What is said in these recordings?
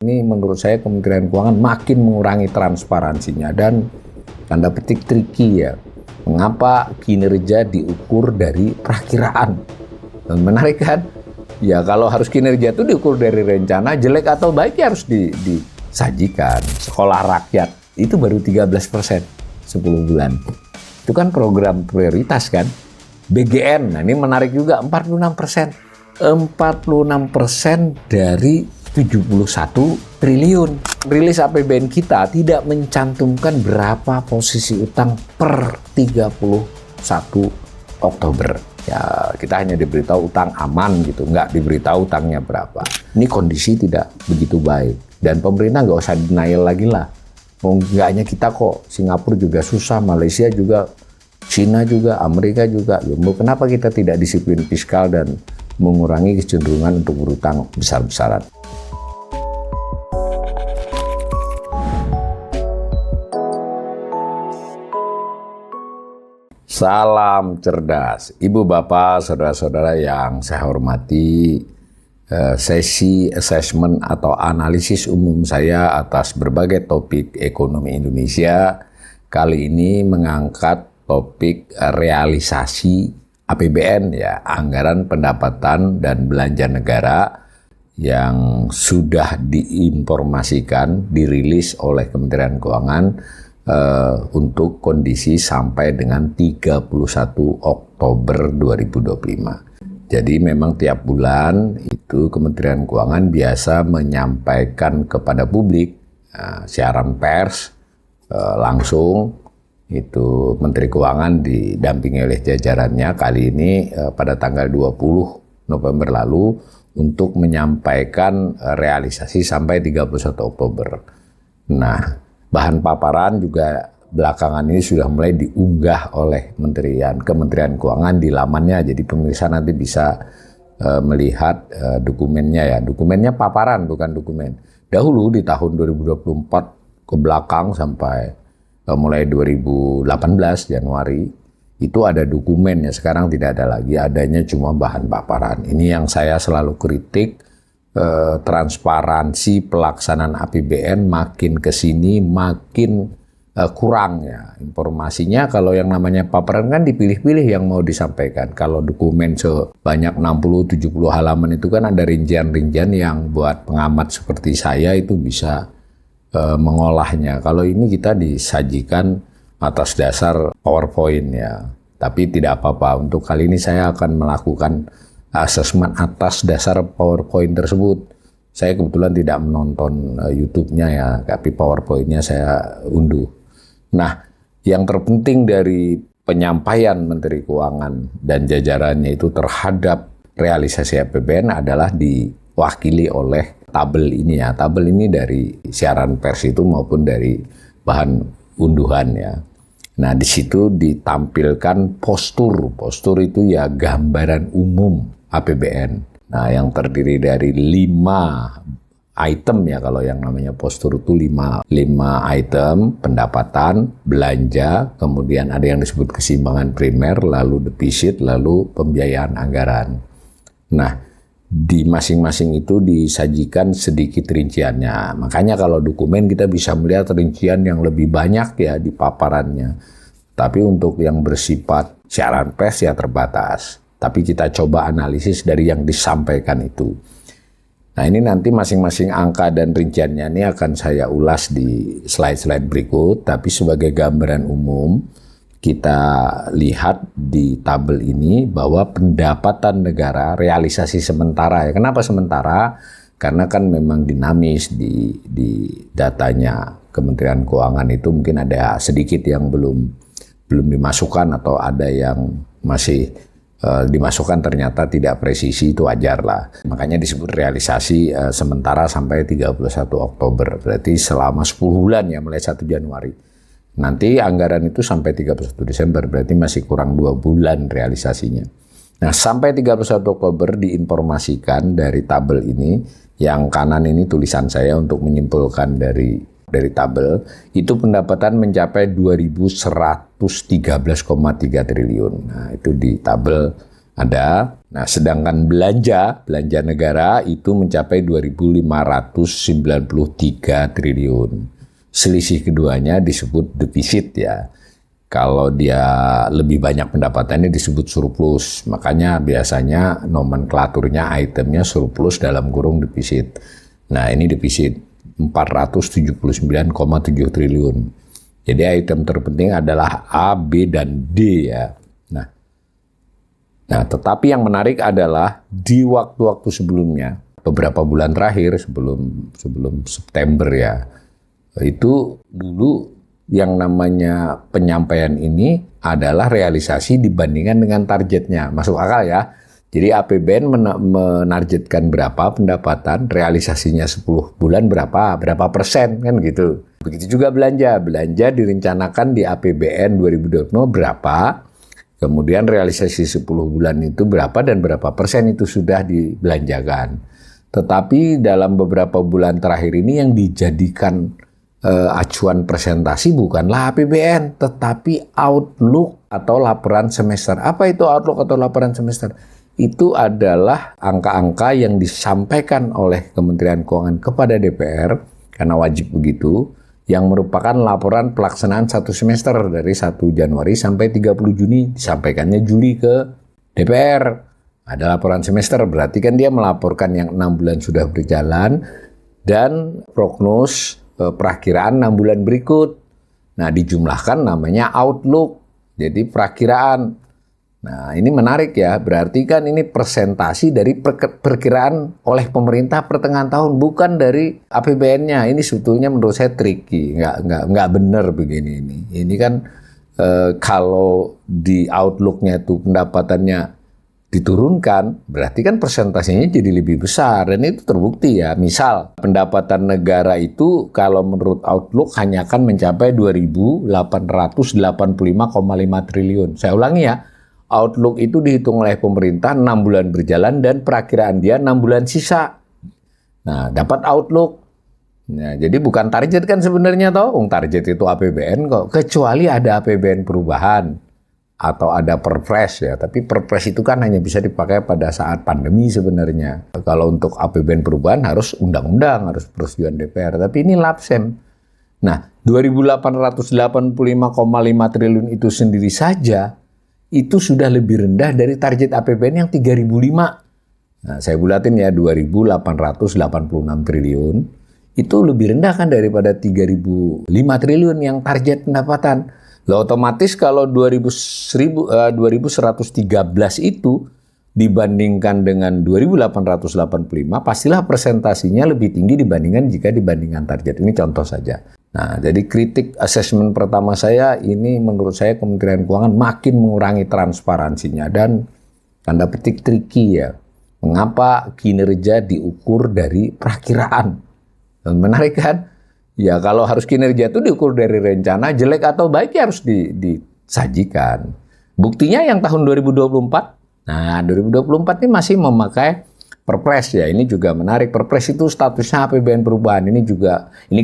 Ini menurut saya Kementerian Keuangan makin mengurangi transparansinya dan tanda petik tricky ya. Mengapa kinerja diukur dari perakiraan? Dan menarik kan? Ya kalau harus kinerja itu diukur dari rencana, jelek atau baik ya harus disajikan. Sekolah rakyat itu baru 13% 10 bulan. Itu kan program prioritas kan? BGN, nah ini menarik juga 46%. 46% dari 71 triliun. Rilis APBN kita tidak mencantumkan berapa posisi utang per 31 Oktober. Ya, kita hanya diberitahu utang aman gitu, nggak diberitahu utangnya berapa. Ini kondisi tidak begitu baik. Dan pemerintah nggak usah denial lagi lah. Nggak hanya kita kok, Singapura juga susah, Malaysia juga, Cina juga, Amerika juga. Kenapa kita tidak disiplin fiskal dan mengurangi kecenderungan untuk berutang besar-besaran? Salam cerdas, Ibu Bapak, Saudara-saudara yang saya hormati. Sesi assessment atau analisis umum saya atas berbagai topik ekonomi Indonesia kali ini mengangkat topik realisasi APBN ya, anggaran pendapatan dan belanja negara yang sudah diinformasikan, dirilis oleh Kementerian Keuangan untuk kondisi sampai dengan 31 Oktober 2025. Jadi memang tiap bulan itu Kementerian Keuangan biasa menyampaikan kepada publik siaran pers langsung. Itu Menteri Keuangan didampingi oleh jajarannya kali ini pada tanggal 20 November lalu untuk menyampaikan realisasi sampai 31 Oktober. Nah, bahan paparan juga belakangan ini sudah mulai diunggah oleh Kementerian Keuangan di lamannya. Jadi pemirsa nanti bisa melihat dokumennya ya. Dokumennya paparan bukan dokumen. Dahulu di tahun 2024 ke belakang sampai mulai 2018 Januari itu ada dokumennya. Sekarang tidak ada lagi, adanya cuma bahan paparan. Ini yang saya selalu kritik. Transparansi pelaksanaan APBN makin kesini makin kurang ya informasinya. Kalau yang namanya paparan kan dipilih-pilih yang mau disampaikan. Kalau dokumen sebanyak 60-70 halaman itu kan ada rincian-rincian yang buat pengamat seperti saya itu bisa mengolahnya. Kalau ini kita disajikan atas dasar PowerPoint ya. Tapi tidak apa-apa, untuk kali ini saya akan melakukan asesmen atas dasar PowerPoint tersebut. Saya kebetulan tidak menonton YouTube-nya ya, tapi PowerPoint-nya saya unduh. Nah, yang terpenting dari penyampaian Menteri Keuangan dan jajarannya itu terhadap realisasi APBN adalah diwakili oleh tabel ini ya. Tabel ini dari siaran pers itu maupun dari bahan unduhan ya. Nah, di situ ditampilkan postur. Postur itu ya gambaran umum APBN. Nah, yang terdiri dari 5 item ya, kalau yang namanya postur itu 5 item: pendapatan, belanja, kemudian ada yang disebut keseimbangan primer, lalu defisit, lalu pembiayaan anggaran. Nah, di masing-masing itu disajikan sedikit rinciannya. Makanya kalau dokumen kita bisa melihat rincian yang lebih banyak ya di paparannya. Tapi untuk yang bersifat siaran pers ya terbatas. Tapi kita coba analisis dari yang disampaikan itu. Nah, ini nanti masing-masing angka dan rinciannya ini akan saya ulas di slide-slide berikut. Tapi sebagai gambaran umum, kita lihat di tabel ini bahwa pendapatan negara realisasi sementara ya. Kenapa sementara? Karena kan memang dinamis di datanya Kementerian Keuangan itu mungkin ada sedikit yang belum dimasukkan atau ada yang masih dimasukkan ternyata tidak presisi, itu wajar lah. Makanya disebut realisasi sementara sampai 31 Oktober. Berarti selama 10 bulan ya, mulai 1 Januari. Nanti anggaran itu sampai 31 Desember, berarti masih kurang 2 bulan realisasinya. Nah, sampai 31 Oktober diinformasikan dari tabel ini, yang kanan ini tulisan saya untuk menyimpulkan dari tabel, itu pendapatan mencapai 2.113,3 triliun. Nah, itu di tabel Ada. Nah, sedangkan belanja negara itu mencapai 2.593 triliun. Selisih keduanya disebut defisit ya. Kalau dia lebih banyak pendapatannya disebut surplus. Makanya biasanya nomenklaturnya itemnya surplus dalam kurung defisit. Nah, ini defisit 479,7 triliun. Jadi item terpenting adalah A, B, dan D ya. Nah, tetapi yang menarik adalah di waktu-waktu sebelumnya, beberapa bulan terakhir sebelum September ya, itu dulu yang namanya penyampaian ini adalah realisasi dibandingkan dengan targetnya. Masuk akal ya. Jadi APBN menargetkan berapa pendapatan, realisasinya 10 bulan berapa persen kan gitu. Begitu juga belanja direncanakan di APBN 2020 berapa, kemudian realisasi 10 bulan itu berapa dan berapa persen itu sudah dibelanjakan. Tetapi dalam beberapa bulan terakhir ini yang dijadikan acuan presentasi bukanlah APBN, tetapi outlook atau laporan semester. Apa itu outlook atau laporan semester? Itu adalah angka-angka yang disampaikan oleh Kementerian Keuangan kepada DPR, karena wajib begitu, yang merupakan laporan pelaksanaan satu semester dari 1 Januari sampai 30 Juni, disampaikannya Juli ke DPR. Ada laporan semester, berarti kan dia melaporkan yang 6 bulan sudah berjalan dan prognos perakiraan 6 bulan berikut. Nah, dijumlahkan namanya outlook, jadi perakiraan. Nah, ini menarik ya, berarti kan ini presentasi dari perkiraan oleh pemerintah pertengahan tahun, bukan dari APBN-nya. Ini sebetulnya menurut saya tricky, nggak benar begini ini. Ini kan kalau di outlook-nya itu pendapatannya diturunkan, berarti kan presentasinya jadi lebih besar, dan itu terbukti ya. Misal pendapatan negara itu kalau menurut outlook hanya akan mencapai 2.885,5 triliun. Saya ulangi ya, outlook itu dihitung oleh pemerintah 6 bulan berjalan dan perakiraan dia 6 bulan sisa. Nah, dapat outlook. Nah, jadi bukan target kan sebenarnya toh, target itu APBN kok, kecuali ada APBN perubahan atau ada perpres ya, tapi perpres itu kan hanya bisa dipakai pada saat pandemi sebenarnya. Kalau untuk APBN perubahan harus undang-undang, harus persetujuan DPR, tapi ini lapsem. Nah, 2.885,5 triliun itu sendiri saja, itu sudah lebih rendah dari target APBN yang 3.005. Nah, saya bulatin ya, 2.886 triliun, itu lebih rendah kan daripada 3.005 triliun yang target pendapatan. Lah otomatis kalau 2113 itu dibandingkan dengan 2885, pastilah presentasinya lebih tinggi dibandingkan target. Ini contoh saja. Nah, jadi kritik asesmen pertama saya ini, menurut saya Kementerian Keuangan makin mengurangi transparansinya dan tanda petik tricky ya. Mengapa kinerja diukur dari perakiraan? Dan menarik kan? Ya kalau harus kinerja itu diukur dari rencana, jelek atau baik ya harus disajikan. Buktinya yang tahun 2024, nah 2024 ini masih memakai perpres ya. Ini juga menarik, perpres itu statusnya APBN perubahan. Ini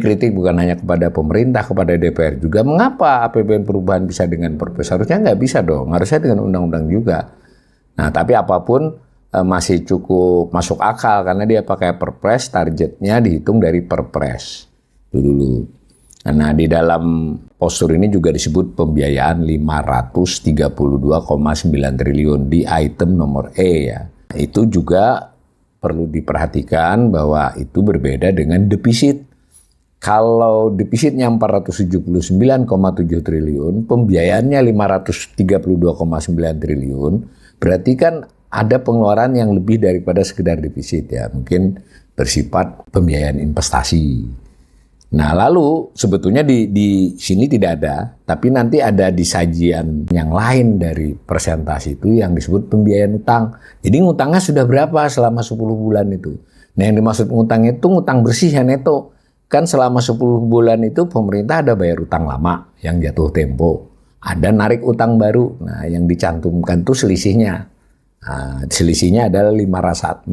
kritik bukan hanya kepada pemerintah, kepada DPR juga. Mengapa APBN perubahan bisa dengan perpres? Harusnya nggak bisa dong, harusnya dengan undang-undang juga. Nah tapi apapun masih cukup masuk akal karena dia pakai perpres, targetnya dihitung dari perpres. Dulu. Nah, di dalam postur ini juga disebut pembiayaan 532,9 triliun di item nomor E ya. Itu juga perlu diperhatikan bahwa itu berbeda dengan defisit. Kalau defisitnya 479,7 triliun, pembiayaannya 532,9 triliun, berarti kan ada pengeluaran yang lebih daripada sekedar defisit ya. Mungkin bersifat pembiayaan investasi. Nah, lalu sebetulnya di sini tidak ada, tapi nanti ada di sajian yang lain dari presentasi itu yang disebut pembiayaan utang. Jadi ngutangnya sudah berapa selama 10 bulan itu. Nah, yang dimaksud ngutang itu ngutang bersih ya neto. Kan selama 10 bulan itu pemerintah ada bayar utang lama yang jatuh tempo. Ada narik utang baru. Nah, yang dicantumkan itu selisihnya. Nah, selisihnya adalah 501,5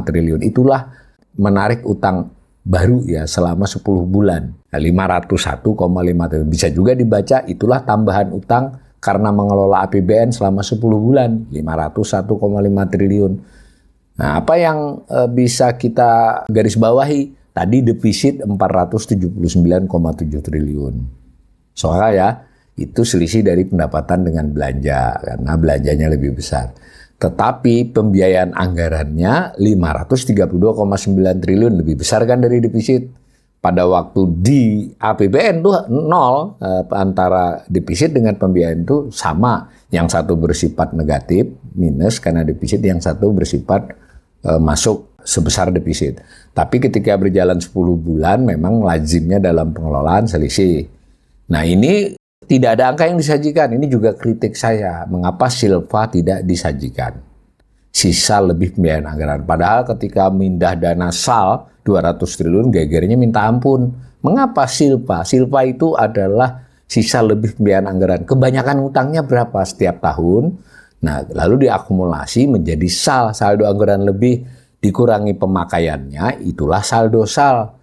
triliun. Itulah menarik utang baru ya selama 10 bulan. 501,5 triliun. Bisa juga dibaca itulah tambahan utang karena mengelola APBN selama 10 bulan, 501,5 triliun. Nah, apa yang bisa kita garis bawahi? Tadi defisit 479,7 triliun. Soalnya ya, itu selisih dari pendapatan dengan belanja, karena belanjanya lebih besar. Tetapi pembiayaan anggarannya 532,9 triliun, lebih besar kan dari defisit. Pada waktu di APBN tuh nol, antara defisit dengan pembiayaan itu sama. Yang satu bersifat negatif, minus karena defisit, yang satu bersifat masuk sebesar defisit. Tapi ketika berjalan 10 bulan memang lazimnya dalam pengelolaan selisih. Nah, ini tidak ada angka yang disajikan. Ini juga kritik saya. Mengapa Silva tidak disajikan? Sisa lebih pembiayaan anggaran. Padahal ketika mindah dana SAL 200 triliun, gegernya minta ampun. Mengapa Silva? Silva itu adalah sisa lebih pembiayaan anggaran. Kebanyakan utangnya berapa setiap tahun? Nah, lalu diakumulasi menjadi SAL, saldo anggaran lebih, dikurangi pemakaiannya, itulah saldo SAL.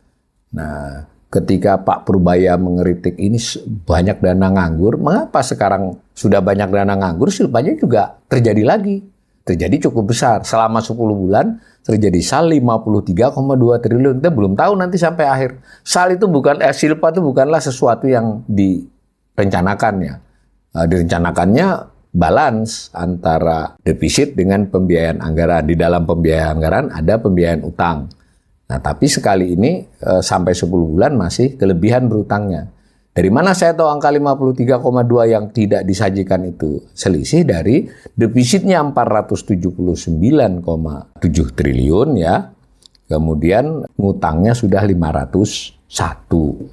Nah, ketika Pak Purbaya mengeritik ini banyak dana nganggur, mengapa sekarang sudah banyak dana nganggur, Silvanya juga terjadi lagi. Terjadi cukup besar. Selama 10 bulan terjadi SAL 53,2 triliun. Kita belum tahu nanti sampai akhir. SAL itu Silva itu bukanlah sesuatu yang direncanakannya. Direncanakannya balance antara defisit dengan pembiayaan anggaran. Di dalam pembiayaan anggaran ada pembiayaan utang. Nah, tapi sekali ini sampai 10 bulan masih kelebihan berutangnya. Dari mana saya tahu angka 53,2 yang tidak disajikan itu? Selisih dari defisitnya 479,7 triliun ya. Kemudian ngutangnya sudah 501.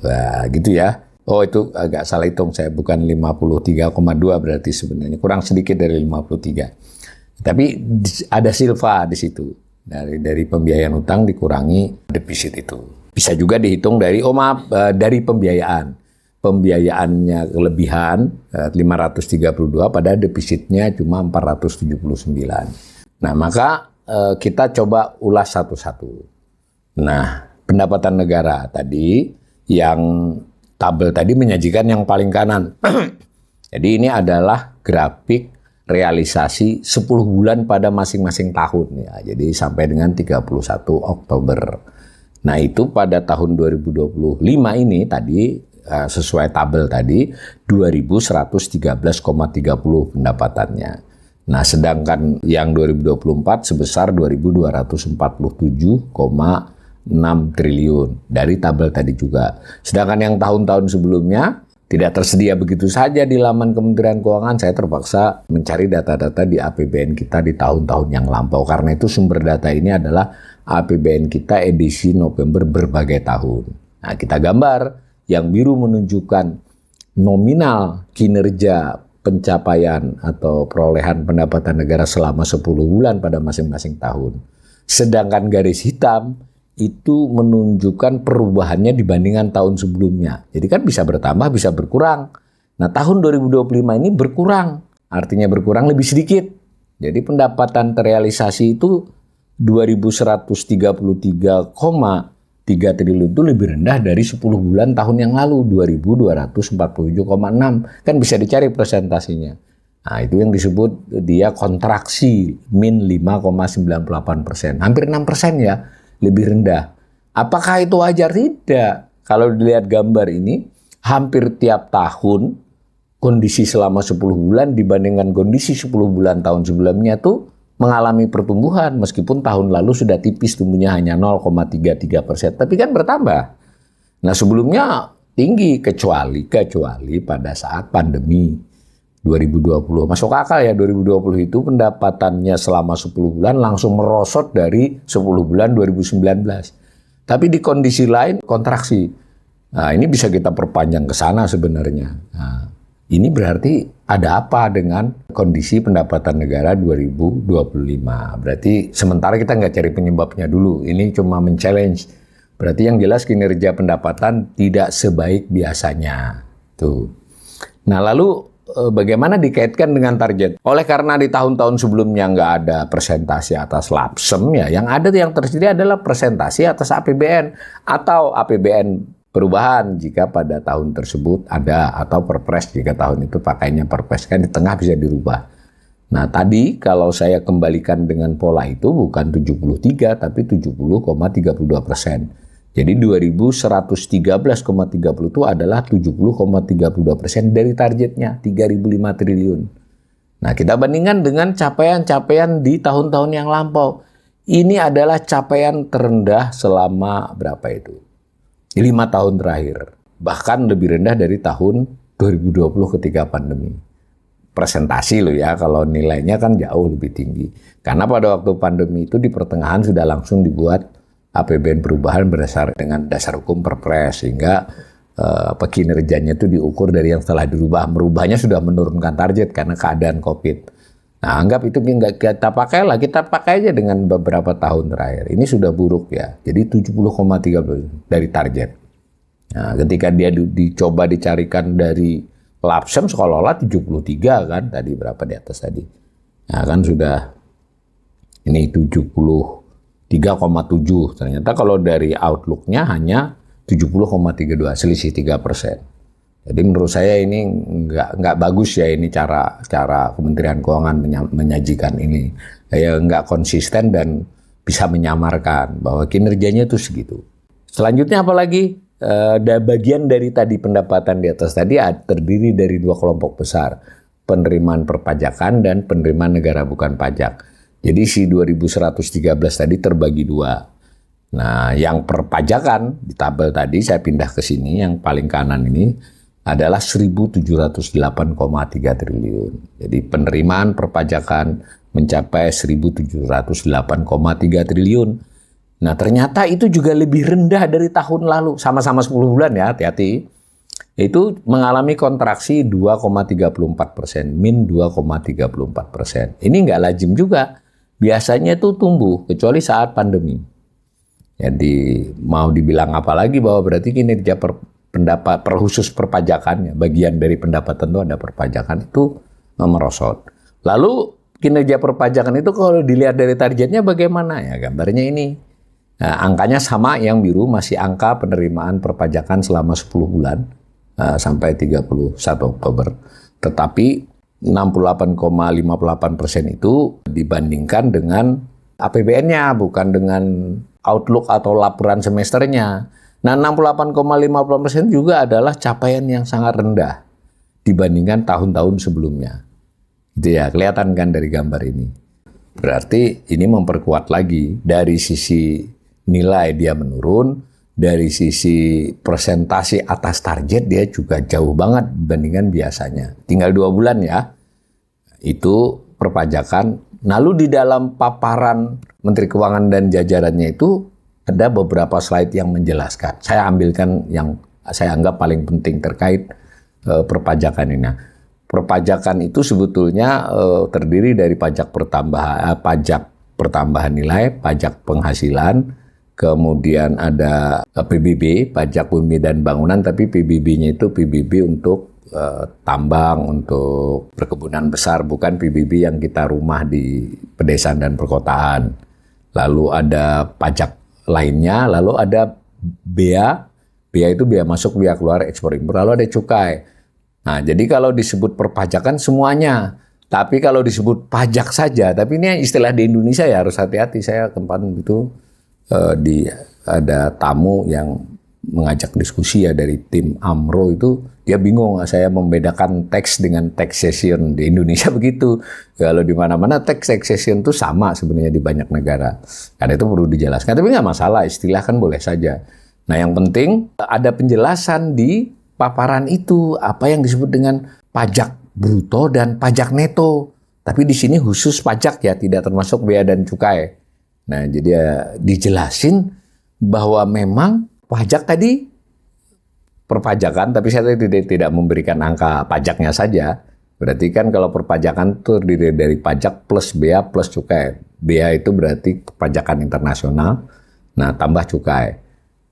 Nah, gitu ya. Oh, itu agak salah hitung saya, bukan 53,2 berarti sebenarnya. Kurang sedikit dari 53. Tapi ada Silva di situ. Dari pembiayaan utang dikurangi defisit itu. Bisa juga dihitung dari dari pembiayaan. Pembiayaannya kelebihan 532 pada defisitnya cuma 479. Nah, maka kita coba ulas satu-satu. Nah, pendapatan negara tadi yang tabel tadi menyajikan yang paling kanan. Jadi ini adalah grafik realisasi 10 bulan pada masing-masing tahun ya. Jadi sampai dengan 31 Oktober. Nah, itu pada tahun 2025 ini tadi sesuai tabel tadi 2.113,30 pendapatannya. Nah, sedangkan yang 2024 sebesar 2.247,6 triliun dari tabel tadi juga. Sedangkan yang tahun-tahun sebelumnya tidak tersedia begitu saja di laman Kementerian Keuangan. Saya terpaksa mencari data-data di APBN kita di tahun-tahun yang lampau. Karena itu sumber data ini adalah APBN kita edisi November berbagai tahun. Nah, kita gambar. Yang biru menunjukkan nominal kinerja pencapaian atau perolehan pendapatan negara selama 10 bulan pada masing-masing tahun. Sedangkan garis hitam itu menunjukkan perubahannya dibandingkan tahun sebelumnya. Jadi kan bisa bertambah, bisa berkurang. Nah, tahun 2025 ini berkurang. Artinya berkurang lebih sedikit. Jadi pendapatan terrealisasi itu 2.133,3 triliun itu lebih rendah dari 10 bulan tahun yang lalu, 2.247,6. Kan bisa dicari presentasinya. Nah, itu yang disebut dia kontraksi min 5,98%. Hampir 6% ya, lebih rendah. Apakah itu wajar? Tidak. Kalau dilihat gambar ini, hampir tiap tahun kondisi selama 10 bulan dibandingkan kondisi 10 bulan tahun sebelumnya tuh mengalami pertumbuhan, meskipun tahun lalu sudah tipis tumbuhnya hanya 0,33%, tapi kan bertambah. Nah, sebelumnya tinggi kecuali pada saat pandemi 2020. Masuk akal ya, 2020 itu pendapatannya selama 10 bulan langsung merosot dari 10 bulan 2019. Tapi di kondisi lain kontraksi. Nah, ini bisa kita perpanjang ke sana sebenarnya. Nah, ini berarti ada apa dengan kondisi pendapatan negara 2025? Berarti sementara kita nggak cari penyebabnya dulu. Ini cuma men-challenge. Berarti yang jelas kinerja pendapatan tidak sebaik biasanya. Tuh. Nah, lalu bagaimana dikaitkan dengan target? Oleh karena di tahun-tahun sebelumnya nggak ada presentasi atas lapsem ya, yang ada yang tersedia adalah presentasi atas APBN atau APBN perubahan jika pada tahun tersebut ada, atau perpres jika tahun itu pakainya perpres, kan di tengah bisa dirubah. Nah tadi kalau saya kembalikan dengan pola itu bukan 73 tapi 70,32%. Jadi 2113,30 itu adalah 70,32% dari targetnya 3.005 triliun. Nah kita bandingkan dengan capaian-capaian di tahun-tahun yang lampau. Ini adalah capaian terendah selama berapa itu? 5 tahun terakhir. Bahkan lebih rendah dari tahun 2020 ketika pandemi. Presentasi loh ya, kalau nilainya kan jauh lebih tinggi. Karena pada waktu pandemi itu di pertengahan sudah langsung dibuat APBN perubahan dengan dasar hukum perpres, sehingga kinerjanya itu diukur dari yang setelah dirubah. Merubahnya sudah menurunkan target karena keadaan COVID. Nah, anggap itu nggak kita pakai lah, kita pakai aja dengan beberapa tahun terakhir. Ini sudah buruk ya, jadi 70,3 dari target. Nah, ketika dia dicoba dicarikan dari Lapsem seolah-olah 73 kan, tadi berapa di atas tadi. Nah kan sudah ini 73,7, ternyata kalau dari outlook-nya hanya 70,32, selisih 3%. Jadi menurut saya ini nggak bagus ya, ini cara Kementerian Keuangan menyajikan ini. Ya nggak konsisten dan bisa menyamarkan bahwa kinerjanya itu segitu. Selanjutnya apa lagi? Bagian dari tadi pendapatan di atas tadi terdiri dari 2 kelompok besar, penerimaan perpajakan dan penerimaan negara bukan pajak. Jadi si 2113 tadi terbagi 2. Nah, yang perpajakan di tabel tadi saya pindah ke sini, yang paling kanan ini adalah 1.708,3 triliun. Jadi penerimaan perpajakan mencapai 1.708,3 triliun. Nah ternyata itu juga lebih rendah dari tahun lalu, sama-sama 10 bulan ya, hati-hati. Itu mengalami kontraksi 2,34%, min 2,34%. Ini nggak lazim juga, biasanya itu tumbuh, kecuali saat pandemi. Jadi mau dibilang apa lagi bahwa berarti kinerja khusus perpajakannya, bagian dari pendapatan itu ada perpajakan, itu merosot. Lalu kinerja perpajakan itu kalau dilihat dari targetnya bagaimana ya, gambarnya ini. Nah, angkanya sama, yang biru masih angka penerimaan perpajakan selama 10 bulan sampai 31 Oktober. Tetapi 68,58% itu dibandingkan dengan APBN-nya, bukan dengan outlook atau laporan semesternya. Nah, 68,58% juga adalah capaian yang sangat rendah dibandingkan tahun-tahun sebelumnya. Itu ya, kelihatan kan dari gambar ini. Berarti ini memperkuat lagi dari sisi nilai dia menurun, dari sisi persentase atas target dia juga jauh banget dibandingkan biasanya. Tinggal 2 bulan ya, itu perpajakan. Lalu di dalam paparan Menteri Keuangan dan jajarannya itu ada beberapa slide yang menjelaskan. Saya ambilkan yang saya anggap paling penting terkait perpajakan ini. Nah, perpajakan itu sebetulnya terdiri dari pajak pertambahan nilai, pajak penghasilan, kemudian ada PBB, pajak bumi dan bangunan, tapi PBB-nya itu PBB untuk tambang, untuk perkebunan besar, bukan PBB yang kita rumah di pedesaan dan perkotaan. Lalu ada pajak lainnya, lalu ada bea itu bea masuk, bea keluar, ekspor impor, lalu ada cukai. Nah, jadi kalau disebut perpajakan semuanya, tapi kalau disebut pajak saja, tapi ini istilah di Indonesia ya harus hati-hati. Saya kemarin itu ada tamu yang mengajak diskusi ya dari tim AMRO, itu dia bingung saya membedakan tax dengan taxation di Indonesia begitu. Kalau di mana-mana taxation itu sama sebenarnya di banyak negara. Karena itu perlu dijelaskan, tapi nggak masalah, istilah kan boleh saja. Nah yang penting ada penjelasan di paparan itu apa yang disebut dengan pajak bruto dan pajak neto. Tapi di sini khusus pajak ya, tidak termasuk bea dan cukai. Nah, jadi ya dijelasin bahwa memang pajak tadi perpajakan, tapi saya tidak memberikan angka pajaknya saja. Berarti kan kalau perpajakan itu terdiri dari pajak plus bea plus cukai. Bea itu berarti pajakan internasional, nah tambah cukai.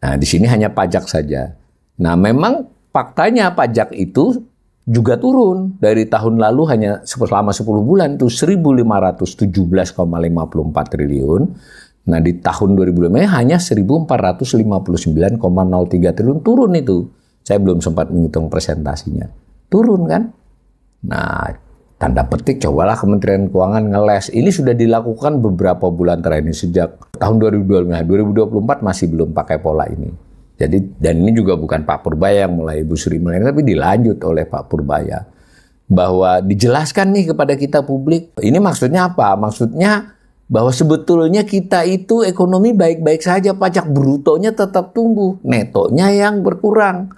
Nah, di sini hanya pajak saja. Nah, memang faktanya pajak itu juga turun dari tahun lalu, hanya selama 10 bulan itu 1.517,54 triliun. Nah, di tahun 2025 hanya 1.459,03 triliun, turun itu. Saya belum sempat menghitung presentasinya. Turun kan? Nah, tanda petik cobalah Kementerian Keuangan ngeles. Ini sudah dilakukan beberapa bulan terakhir ini, sejak tahun 2025. 2024 masih belum pakai pola ini. Jadi, dan ini juga bukan Pak Purbaya yang mulai, Bu Sri mulai, tapi dilanjut oleh Pak Purbaya. Bahwa dijelaskan nih kepada kita publik, ini maksudnya apa? Maksudnya bahwa sebetulnya kita itu ekonomi baik-baik saja, pajak brutonya tetap tumbuh, netonya yang berkurang.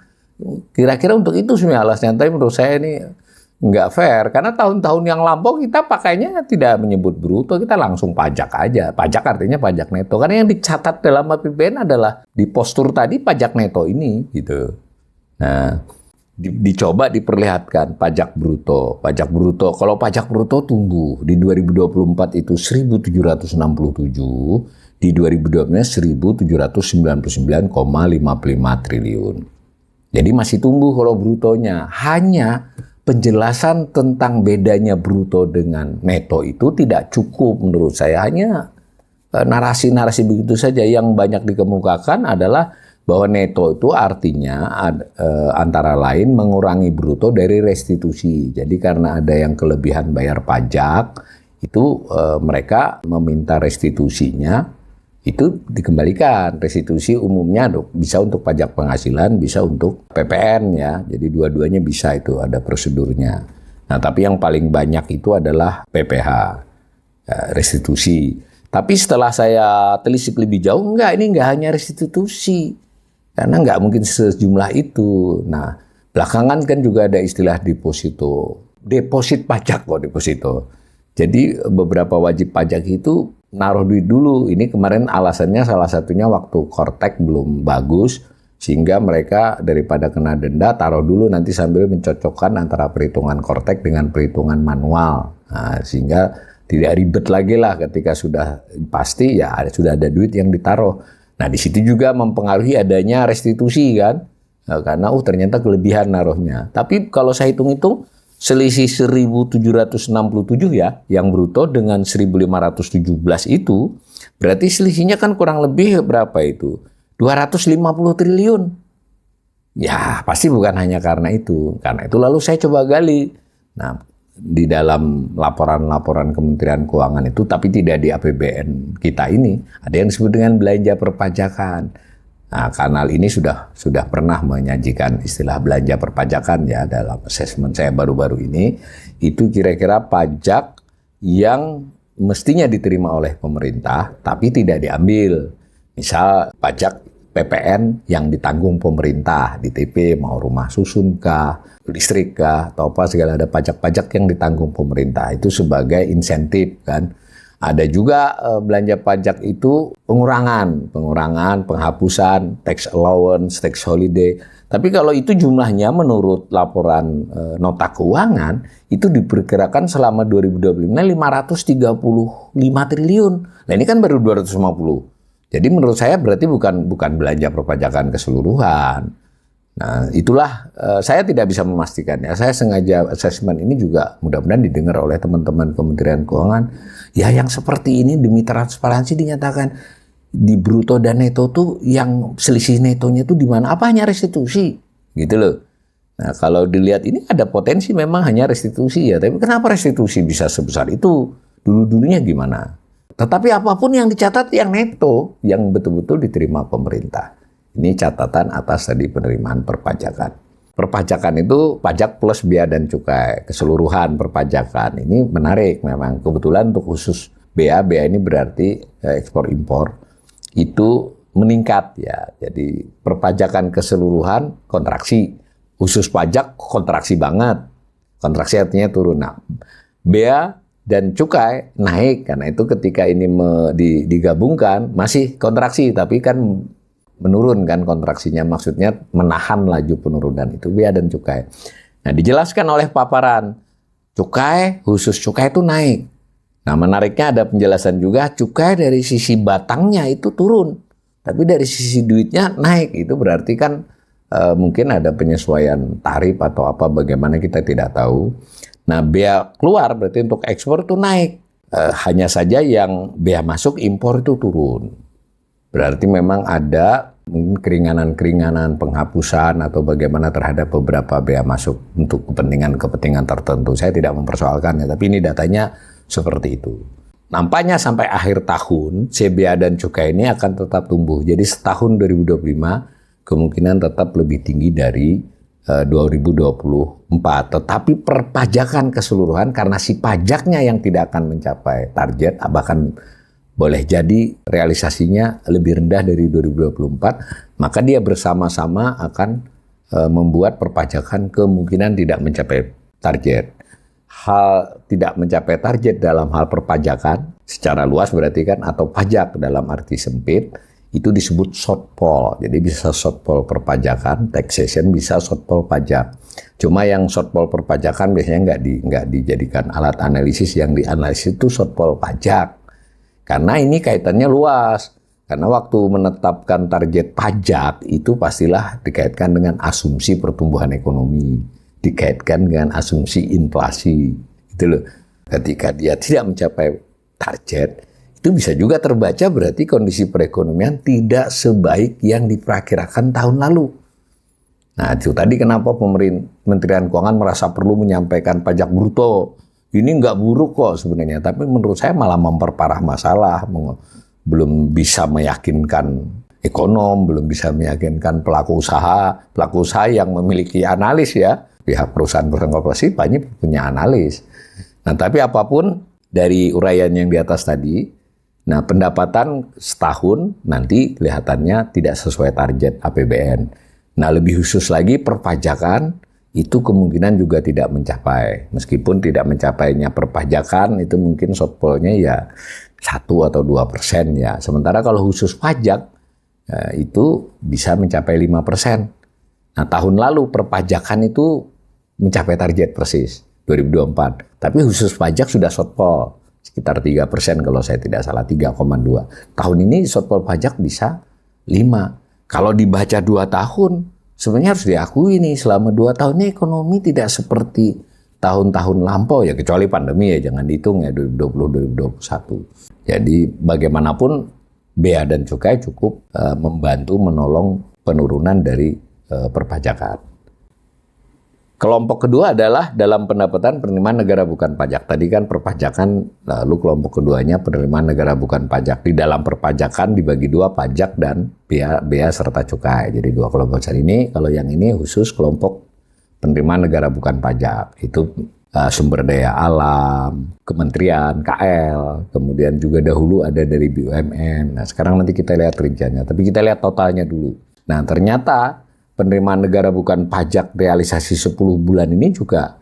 Kira-kira untuk itu sebenarnya alasnya, tapi menurut saya ini nggak fair, karena tahun-tahun yang lampau kita pakainya tidak menyebut bruto, kita langsung pajak aja. Pajak artinya pajak neto, karena yang dicatat dalam APBN adalah di postur tadi pajak neto ini, gitu. Nah, dicoba diperlihatkan pajak bruto. Pajak bruto, kalau pajak bruto tumbuh di 2024 itu 1.767, di 2020 1.799,55 triliun. Jadi masih tumbuh kalau brutonya. Hanya penjelasan tentang bedanya bruto dengan neto itu tidak cukup menurut saya. Hanya narasi-narasi begitu saja. Yang banyak dikemukakan adalah bahwa neto itu artinya antara lain mengurangi bruto dari restitusi. Jadi karena ada yang kelebihan bayar pajak, itu mereka meminta restitusinya, itu dikembalikan. Restitusi umumnya bisa untuk pajak penghasilan, bisa untuk PPN ya. Jadi dua-duanya bisa, itu ada prosedurnya. Nah, tapi yang paling banyak itu adalah PPh, restitusi. Tapi setelah saya telisik lebih jauh, ini enggak hanya restitusi. Karena nggak mungkin sejumlah itu. Nah, belakangan kan juga ada istilah deposito. Deposit pajak kok, deposito. Jadi beberapa wajib pajak itu naruh duit dulu. Ini kemarin alasannya salah satunya waktu Kortek belum bagus, sehingga mereka daripada kena denda, taruh dulu nanti sambil mencocokkan antara perhitungan Kortek dengan perhitungan manual. Nah, sehingga tidak ribet lagi lah ketika sudah pasti ya sudah ada duit yang ditaruh. Nah, di situ juga mempengaruhi adanya restitusi kan, karena ternyata kelebihan naruhnya. Tapi kalau saya hitung-hitung, selisih 1.767 ya, yang bruto dengan 1.517 itu, berarti selisihnya kan kurang lebih berapa itu? 250 triliun. Ya, pasti bukan hanya karena itu. Karena itu lalu saya coba gali. Nah, di dalam laporan-laporan Kementerian Keuangan itu, tapi tidak di APBN kita ini, ada yang disebut dengan belanja perpajakan. Nah, kanal ini sudah pernah menyajikan istilah belanja perpajakan ya dalam asesmen saya baru-baru ini. Itu kira-kira pajak yang mestinya diterima oleh pemerintah tapi tidak diambil. Misal pajak PPN yang ditanggung pemerintah di TP, mau rumah susun kah, listrik kah, atau apa segala, ada pajak-pajak yang ditanggung pemerintah itu sebagai insentif kan. Ada juga belanja pajak itu pengurangan, penghapusan, tax allowance, tax holiday. Tapi kalau itu jumlahnya menurut laporan nota keuangan itu diperkirakan selama 2025 535 triliun. Nah, ini kan baru 250. Jadi menurut saya berarti bukan belanja perpajakan keseluruhan. Nah, itulah saya tidak bisa memastikan ya. Saya sengaja asesmen ini juga mudah-mudahan didengar oleh teman-teman Kementerian Keuangan. Ya, yang seperti ini demi transparansi dinyatakan di bruto dan neto tuh yang selisih netonya tuh di mana? Apa hanya restitusi? Gitu loh. Nah, kalau dilihat ini ada potensi memang hanya restitusi ya. Tapi kenapa restitusi bisa sebesar itu? Dulu-dulunya gimana? Tetapi apapun yang dicatat yang neto, yang betul-betul diterima pemerintah. Ini catatan atas tadi penerimaan perpajakan. Perpajakan itu pajak plus bea dan cukai, keseluruhan perpajakan. Ini menarik memang. Kebetulan untuk khusus bea ini berarti ekspor impor itu meningkat ya. Jadi perpajakan keseluruhan kontraksi, khusus pajak kontraksi banget. Kontraksi artinya turun. Nah, bea dan cukai naik, karena itu ketika ini digabungkan masih kontraksi, tapi kan menurun kan kontraksinya, maksudnya menahan laju penurunan itu bea dan cukai. Nah, dijelaskan oleh paparan cukai, khusus cukai itu naik. Nah, menariknya ada penjelasan juga cukai dari sisi batangnya itu turun, tapi dari sisi duitnya naik. Itu berarti kan mungkin ada penyesuaian tarif atau apa, bagaimana kita tidak tahu. Nah, bea keluar berarti untuk ekspor itu naik. Hanya saja yang bea masuk impor itu turun. Berarti memang ada mungkin keringanan-keringanan penghapusan atau bagaimana terhadap beberapa bea masuk untuk kepentingan-kepentingan tertentu. Saya tidak mempersoalkannya, tapi ini datanya seperti itu. Nampaknya sampai akhir tahun, CBA dan cukai ini akan tetap tumbuh. Jadi setahun 2025 kemungkinan tetap lebih tinggi dari 2024. Tetapi perpajakan keseluruhan karena si pajaknya yang tidak akan mencapai target, bahkan boleh jadi realisasinya lebih rendah dari 2024, maka dia bersama-sama akan membuat perpajakan kemungkinan tidak mencapai target. Hal tidak mencapai target dalam hal perpajakan secara luas berarti kan, atau pajak dalam arti sempit, itu disebut shortfall. Jadi bisa shortfall perpajakan, taxation, bisa shortfall pajak. Cuma yang shortfall perpajakan biasanya nggak dijadikan alat analisis. Yang dianalisis itu shortfall pajak. Karena ini kaitannya luas. Karena waktu menetapkan target pajak itu pastilah dikaitkan dengan asumsi pertumbuhan ekonomi, dikaitkan dengan asumsi inflasi. Gitu loh. Ketika dia tidak mencapai target, itu bisa juga terbaca berarti kondisi perekonomian tidak sebaik yang diperkirakan tahun lalu. Nah, itu tadi kenapa Kementerian Keuangan merasa perlu menyampaikan pajak bruto. Ini nggak buruk kok sebenarnya, tapi menurut saya malah memperparah masalah. Belum bisa meyakinkan ekonom, belum bisa meyakinkan pelaku usaha yang memiliki analis ya. Pihak perusahaan-perusahaan korporasi banyak punya analis. Nah, tapi apapun dari uraian yang di atas tadi, nah, pendapatan setahun nanti kelihatannya tidak sesuai target APBN. Nah, lebih khusus lagi perpajakan itu kemungkinan juga tidak mencapai. Meskipun tidak mencapainya perpajakan itu mungkin shortfall-nya ya 1 atau 2% ya. Sementara kalau khusus pajak itu bisa mencapai 5%. Nah, tahun lalu perpajakan itu mencapai target persis 2024. Tapi khusus pajak sudah shortfall. Sekitar 3% kalau saya tidak salah, 3,2. Tahun ini shortfall pajak bisa 5. Kalau dibaca 2 tahun, sebenarnya harus diakui nih, selama 2 tahun ini ekonomi tidak seperti tahun-tahun lampau ya, kecuali pandemi ya, jangan dihitung ya 2020-2021. Jadi bagaimanapun bea dan cukai cukup membantu menolong penurunan dari perpajakan. Kelompok kedua adalah dalam pendapatan penerimaan negara bukan pajak. Tadi kan perpajakan, lalu kelompok keduanya penerimaan negara bukan pajak. Di dalam perpajakan dibagi 2, pajak dan bea serta cukai. Jadi 2 kelompok besar ini. Kalau yang ini khusus kelompok penerimaan negara bukan pajak. Itu sumber daya alam, kementerian, KL, kemudian juga dahulu ada dari BUMN. Nah, sekarang nanti kita lihat rinciannya. Tapi kita lihat totalnya dulu. Nah, ternyata penerimaan negara bukan pajak realisasi 10 bulan ini juga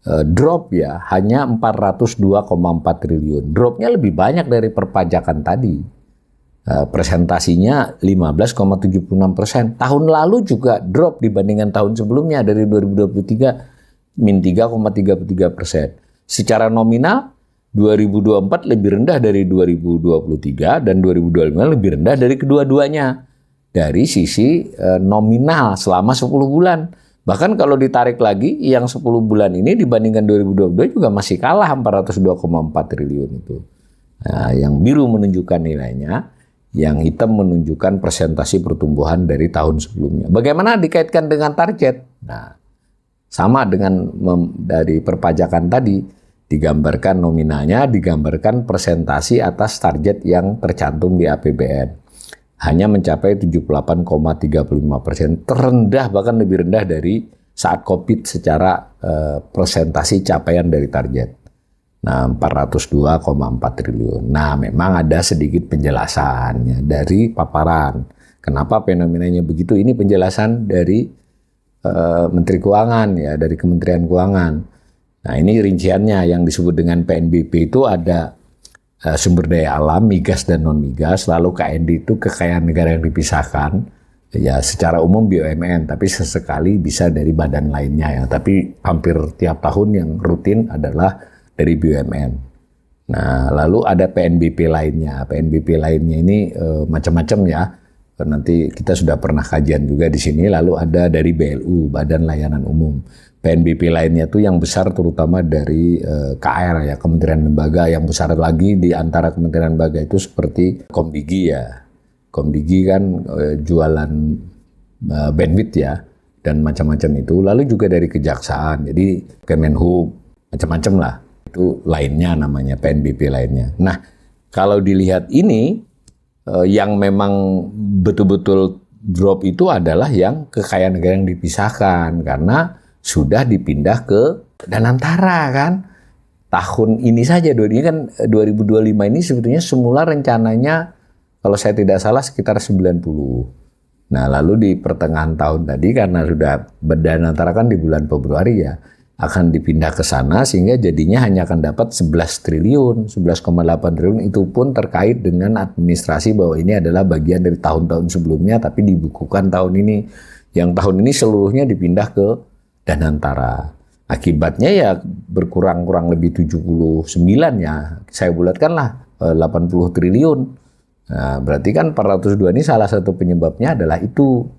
drop ya, hanya 402,4 triliun. Dropnya lebih banyak dari perpajakan tadi. Presentasinya 15,76%. Tahun lalu juga drop dibandingkan tahun sebelumnya dari 2023 min 3,33%. Secara nominal 2024 lebih rendah dari 2023 dan 2025 lebih rendah dari kedua-duanya. Dari sisi nominal selama 10 bulan. Bahkan kalau ditarik lagi yang 10 bulan ini dibandingkan 2022 juga masih kalah 402,4 triliun itu. Nah, yang biru menunjukkan nilainya, yang hitam menunjukkan presentasi pertumbuhan dari tahun sebelumnya. Bagaimana dikaitkan dengan target? Nah, sama dengan dari perpajakan tadi, digambarkan nominalnya, digambarkan presentasi atas target yang tercantum di APBN. Hanya mencapai 78,35%, terendah bahkan lebih rendah dari saat COVID secara presentasi capaian dari target. Nah, 402,4 triliun. Nah, memang ada sedikit penjelasannya dari paparan. Kenapa fenomenanya begitu? Ini penjelasan dari Menteri Keuangan ya, dari Kementerian Keuangan. Nah, ini rinciannya yang disebut dengan PNBP itu ada sumber daya alam, migas dan non-migas, lalu KND itu kekayaan negara yang dipisahkan, ya secara umum BUMN, tapi sesekali bisa dari badan lainnya ya, tapi hampir tiap tahun yang rutin adalah dari BUMN. Nah, lalu ada PNBP lainnya. PNBP lainnya ini macam-macam ya. Nanti kita sudah pernah kajian juga di sini. Lalu ada dari BLU, Badan Layanan Umum. PNBP lainnya tuh yang besar terutama dari KR ya, kementerian lembaga. Yang besar lagi di antara kementerian lembaga itu seperti Komdigi ya. Komdigi kan jualan bandwidth ya dan macam-macam itu. Lalu juga dari kejaksaan, jadi Kemenhub, macam-macam lah. Itu lainnya namanya PNBP lainnya. Nah, kalau dilihat ini yang memang betul-betul drop itu adalah yang kekayaan negara yang dipisahkan karena sudah dipindah ke Danantara kan. Tahun ini saja, ini kan 2025 ini sebetulnya semula rencananya kalau saya tidak salah sekitar 90. Nah lalu di pertengahan tahun tadi karena sudah Danantara kan di bulan Februari ya, akan dipindah ke sana sehingga jadinya hanya akan dapat 11 triliun, 11,8 triliun itu pun terkait dengan administrasi bahwa ini adalah bagian dari tahun-tahun sebelumnya tapi dibukukan tahun ini. Yang tahun ini seluruhnya dipindah ke Danantara. Akibatnya ya berkurang lebih 79 ya. Saya bulatkanlah 80 triliun. Nah, berarti kan 402 ini salah satu penyebabnya adalah itu.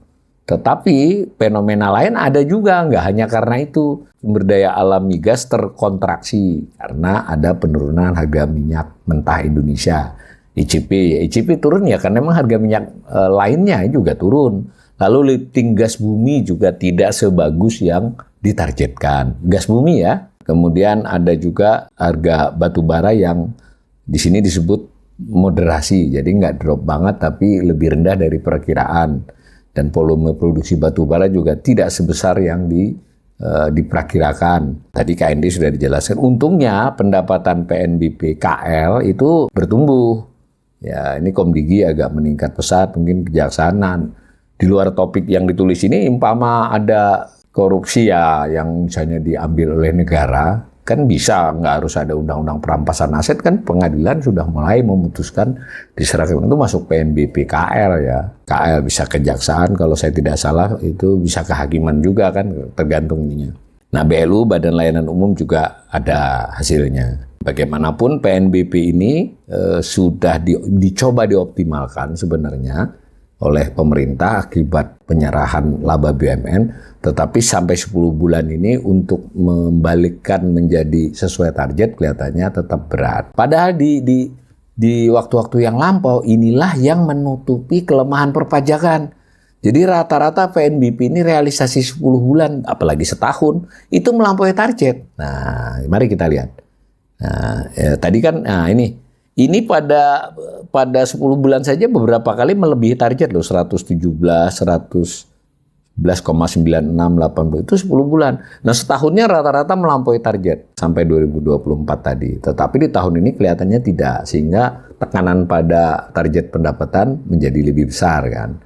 Tetapi fenomena lain ada juga, nggak hanya karena itu. Sumber daya alam migas terkontraksi karena ada penurunan harga minyak mentah Indonesia. ICP turun ya karena memang harga minyak lainnya juga turun. Lalu lifting gas bumi juga tidak sebagus yang ditargetkan. Gas bumi ya. Kemudian ada juga harga batu bara yang di sini disebut moderasi. Jadi nggak drop banget tapi lebih rendah dari perkiraan. Dan volume produksi batu bara juga tidak sebesar yang diperkirakan. Tadi KND sudah dijelaskan. Untungnya pendapatan PNBP KL itu bertumbuh. Ya, ini Komdigi agak meningkat pesat, mungkin kejaksaan. Di luar topik yang ditulis ini, umpama ada korupsi ya yang misalnya diambil oleh negara, kan bisa, nggak harus ada undang-undang perampasan aset, kan pengadilan sudah mulai memutuskan diserahkan itu masuk PNBP KL ya. KL bisa kejaksaan, kalau saya tidak salah itu bisa kehakiman juga kan, tergantung ininya. Nah BLU, Badan Layanan Umum juga ada hasilnya. Bagaimanapun PNBP ini sudah dicoba dioptimalkan sebenarnya oleh pemerintah akibat penyerahan laba BUMN, tetapi sampai 10 bulan ini untuk membalikkan menjadi sesuai target kelihatannya tetap berat. Padahal di waktu-waktu yang lampau inilah yang menutupi kelemahan perpajakan. Jadi rata-rata PNBP ini realisasi 10 bulan, apalagi setahun, itu melampaui target. Nah, mari kita lihat. Nah, tadi kan, ini pada 10 bulan saja beberapa kali melebihi target loh, 117, 111,96, 80 itu 10 bulan. Nah setahunnya rata-rata melampaui target sampai 2024 tadi. Tetapi di tahun ini kelihatannya tidak, sehingga tekanan pada target pendapatan menjadi lebih besar kan.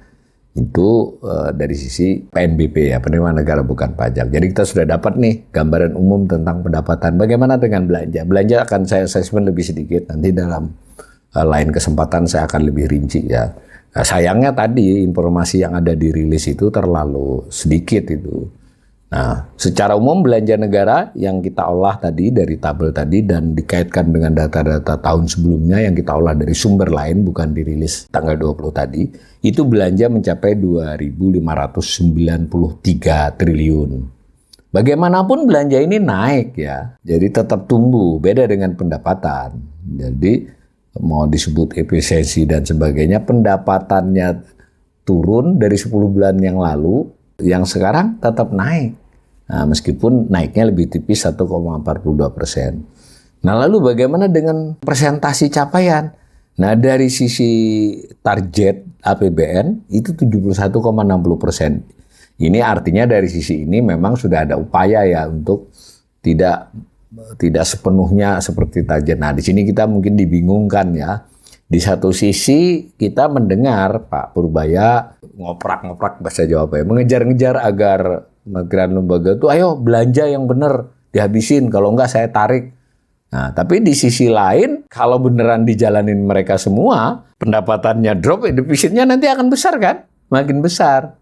Itu dari sisi PNBP ya, penerimaan negara bukan pajak. Jadi kita sudah dapat nih gambaran umum tentang pendapatan. Bagaimana dengan belanja? Belanja akan saya assessment lebih sedikit, nanti dalam lain kesempatan saya akan lebih rinci ya. Nah, sayangnya tadi informasi yang ada di rilis itu terlalu sedikit itu. Nah, secara umum belanja negara yang kita olah tadi dari tabel tadi dan dikaitkan dengan data-data tahun sebelumnya yang kita olah dari sumber lain bukan dirilis tanggal 20 tadi, itu belanja mencapai 2.593 triliun. Bagaimanapun belanja ini naik ya, jadi tetap tumbuh, beda dengan pendapatan. Jadi mau disebut efisiensi dan sebagainya, pendapatannya turun dari 10 bulan yang lalu, yang sekarang tetap naik. Nah, meskipun naiknya lebih tipis 1,42%. Nah, lalu bagaimana dengan presentasi capaian? Nah, dari sisi target APBN itu 71,60%. Ini artinya dari sisi ini memang sudah ada upaya ya untuk tidak sepenuhnya seperti target. Nah, di sini kita mungkin dibingungkan ya. Di satu sisi kita mendengar Pak Purbaya ngoprak-ngoprak bahasa Jawa ya, mengejar-ngejar agar kementerian lembaga itu ayo belanja yang benar dihabisin, kalau enggak saya tarik. Nah, tapi di sisi lain kalau beneran dijalanin mereka semua, pendapatannya drop, defisitnya nanti akan besar kan? Makin besar.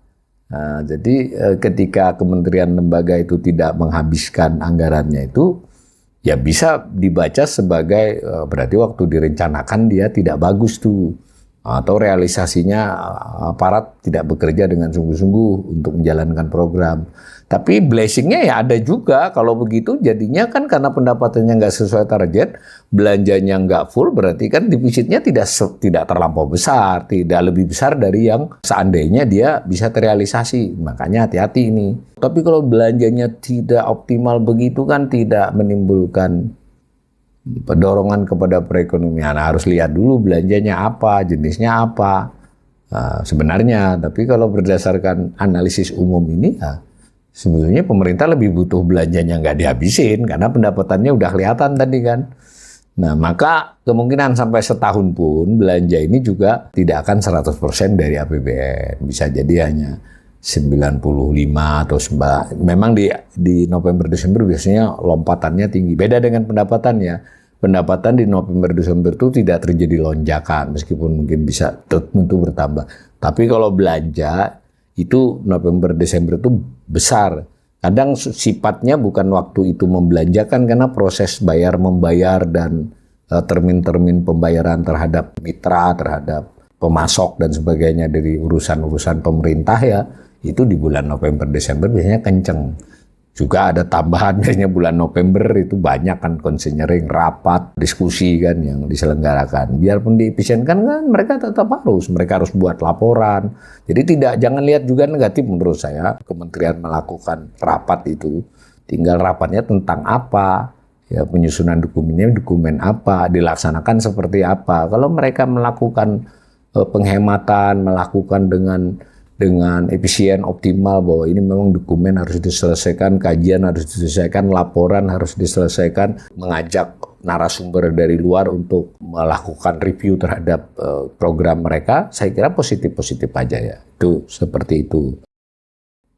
Nah, jadi ketika kementerian lembaga itu tidak menghabiskan anggarannya itu, ya bisa dibaca sebagai berarti waktu direncanakan dia tidak bagus tuh. atau realisasinya aparat tidak bekerja dengan sungguh-sungguh untuk menjalankan program. Tapi blessing-nya ya ada juga. Kalau begitu jadinya kan karena pendapatannya nggak sesuai target, belanjanya nggak full, berarti kan defisitnya tidak terlampau besar, tidak lebih besar dari yang seandainya dia bisa terrealisasi. Makanya hati-hati ini. Tapi kalau belanjanya tidak optimal begitu kan tidak menimbulkan dorongan kepada perekonomian. Harus lihat dulu belanjanya apa, jenisnya apa sebenarnya. Tapi kalau berdasarkan analisis umum ini ya sebenarnya pemerintah lebih butuh belanjanya nggak dihabisin karena pendapatannya udah kelihatan tadi kan. Nah maka kemungkinan sampai setahun pun belanja ini juga tidak akan 100% dari APBN. Bisa jadi hanya 95 atau memang di November Desember biasanya lompatannya tinggi. Beda dengan pendapatannya. Pendapatan di November Desember itu tidak terjadi lonjakan meskipun mungkin bisa tentu bertambah. Tapi kalau belanja itu November Desember itu besar. Kadang sifatnya bukan waktu itu membelanjakan karena proses bayar membayar dan termin-termin pembayaran terhadap mitra, terhadap pemasok dan sebagainya dari urusan-urusan pemerintah ya. Itu di bulan November Desember biasanya kenceng. Juga ada tambahan biasanya bulan November itu banyak kan konseling, rapat, diskusi kan yang diselenggarakan. Biarpun diefisienkan kan mereka harus buat laporan. Jadi jangan lihat juga negatif menurut saya kementerian melakukan rapat itu. Tinggal rapatnya tentang apa, ya penyusunan dokumennya dokumen apa, dilaksanakan seperti apa. Kalau mereka melakukan penghematan, melakukan dengan efisien, optimal, bahwa ini memang dokumen harus diselesaikan, kajian harus diselesaikan, laporan harus diselesaikan, mengajak narasumber dari luar untuk melakukan review terhadap program mereka, saya kira positif-positif aja ya. Itu seperti itu.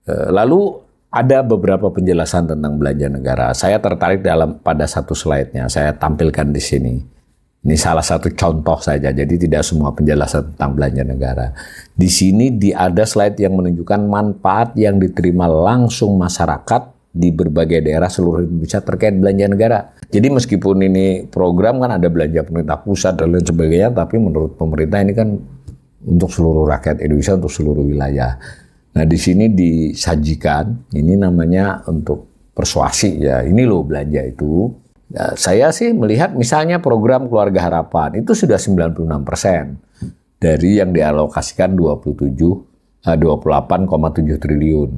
Lalu ada beberapa penjelasan tentang belanja negara. Saya tertarik pada satu slide-nya, saya tampilkan di sini. Ini salah satu contoh saja, jadi tidak semua penjelasan tentang belanja negara. Di sini ada slide yang menunjukkan manfaat yang diterima langsung masyarakat di berbagai daerah seluruh Indonesia terkait belanja negara. Jadi meskipun ini program kan ada belanja pemerintah pusat dan lain sebagainya, tapi menurut pemerintah ini kan untuk seluruh rakyat Indonesia, untuk seluruh wilayah. Nah di sini disajikan, ini namanya untuk persuasi ya, ini loh belanja itu. Ya, saya sih melihat misalnya program Keluarga Harapan itu sudah 96% dari yang dialokasikan 28,7 triliun.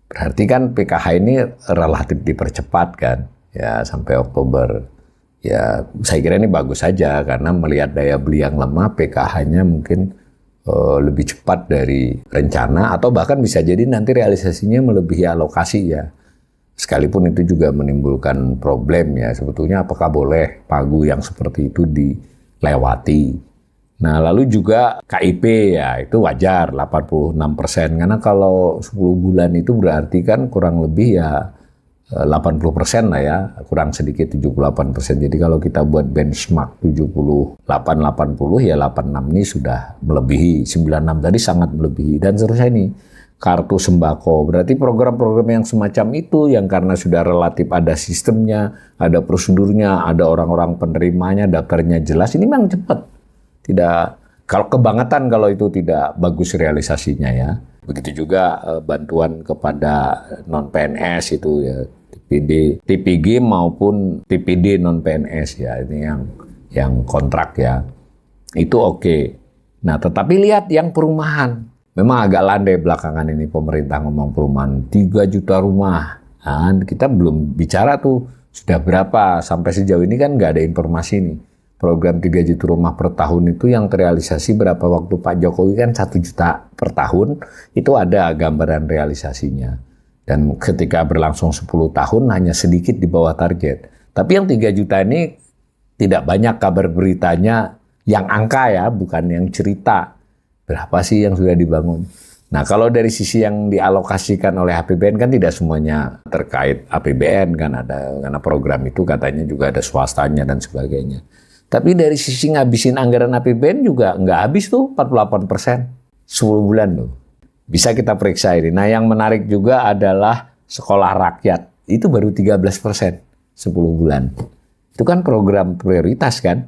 Berarti kan PKH ini relatif dipercepat kan ya sampai Oktober. Ya saya kira ini bagus saja karena melihat daya beli yang lemah PKH-nya mungkin lebih cepat dari rencana atau bahkan bisa jadi nanti realisasinya melebihi alokasi ya. Sekalipun itu juga menimbulkan problem ya, sebetulnya apakah boleh pagu yang seperti itu dilewati. Nah lalu juga KIP ya itu wajar 86%, karena kalau 10 bulan itu berarti kan kurang lebih ya 80% lah ya, kurang sedikit 78%. Jadi kalau kita buat benchmark 78-80 ya 86 ini sudah melebihi, 96 tadi sangat melebihi dan seterusnya ini. Kartu sembako, berarti program-program yang semacam itu yang karena sudah relatif ada sistemnya, ada prosedurnya, ada orang-orang penerimanya, daftarnya jelas, ini memang cepat. Tidak, kalau kebangetan kalau itu tidak bagus realisasinya ya. Begitu juga bantuan kepada non-PNS itu ya, TPG maupun TPD non-PNS ya, ini yang kontrak ya, itu oke. Nah tetapi lihat yang perumahan. Memang agak landai belakangan ini pemerintah ngomong perumahan 3 juta rumah. Nah, kita belum bicara tuh sudah berapa. Sampai sejauh ini kan nggak ada informasi nih. Program 3 juta rumah per tahun itu yang terrealisasi berapa waktu Pak Jokowi kan 1 juta per tahun. Itu ada gambaran realisasinya. Dan ketika berlangsung 10 tahun hanya sedikit di bawah target. Tapi yang 3 juta ini tidak banyak kabar beritanya yang angka ya, bukan yang cerita. Berapa sih yang sudah dibangun? Nah, kalau dari sisi yang dialokasikan oleh APBN kan tidak semuanya terkait APBN kan ada, karena program itu katanya juga ada swastanya dan sebagainya. Tapi dari sisi ngabisin anggaran APBN juga nggak habis tuh 48%, 10 bulan tuh. Bisa kita periksa ini. Nah, yang menarik juga adalah sekolah rakyat. Itu baru 13%, 10 bulan. Itu kan program prioritas kan?